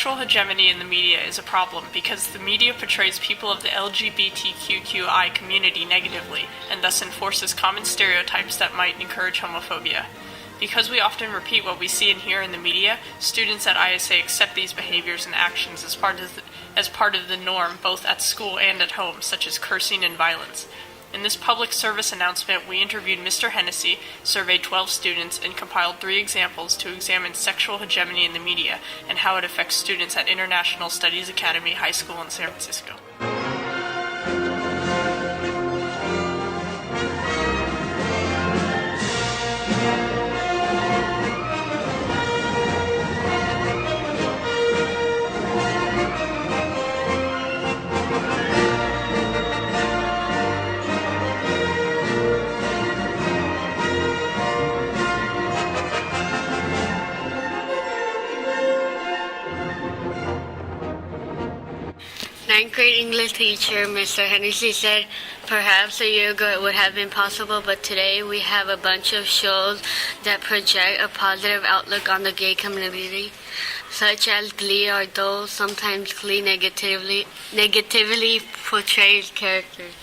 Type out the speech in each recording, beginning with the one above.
Sexual hegemony in the media is a problem because the media portrays people of the LGBTQI community negatively and thus enforces common stereotypes that might encourage homophobia. Because we often repeat what we see and hear in the media, students at ISA accept these behaviors and actions as part of the norm both at school and at home, such as cursing and violence. In this public service announcement, we interviewed Mr. Hennessy, surveyed 12 students, and compiled 3 examples to examine sexual hegemony in the media and how it affects students at International Studies Academy High School in San Francisco. Ninth grade English teacher, Mr. Hennessy, said perhaps a year ago it would have been possible, but today we have a bunch of shows that project a positive outlook on the gay community, such as Glee, although sometimes Glee negatively portrays characters.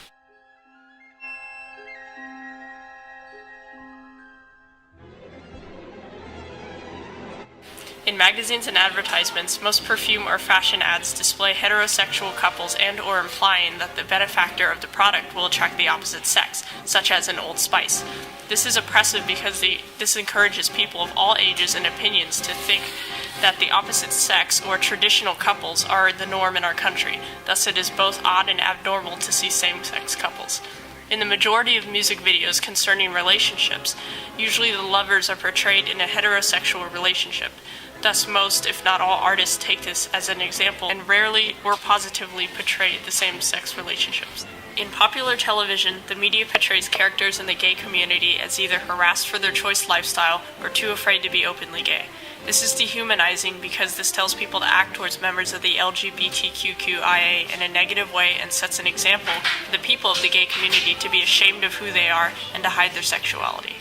In magazines and advertisements, most perfume or fashion ads display heterosexual couples and/or implying that the benefactor of the product will attract the opposite sex, such as in Old Spice. This is oppressive because this encourages people of all ages and opinions to think that the opposite sex or traditional couples are the norm in our country. Thus, it is both odd and abnormal to see same-sex couples. In the majority of music videos concerning relationships, usually the lovers are portrayed in a heterosexual relationship. Thus, most, if not all, artists take this as an example and rarely or positively portray the same-sex relationships. In popular television, the media portrays characters in the gay community as either harassed for their choice lifestyle or too afraid to be openly gay. This is dehumanizing because this tells people to act towards members of the LGBTQIA in a negative way and sets an example for the people of the gay community to be ashamed of who they are and to hide their sexuality.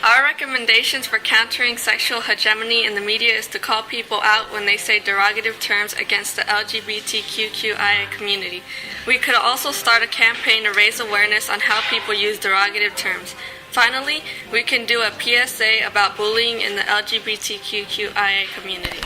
Our recommendations for countering sexual hegemony in the media is to call people out when they say derogative terms against the LGBTQIA community. We could also start a campaign to raise awareness on how people use derogative terms. Finally, we can do a PSA about bullying in the LGBTQIA community.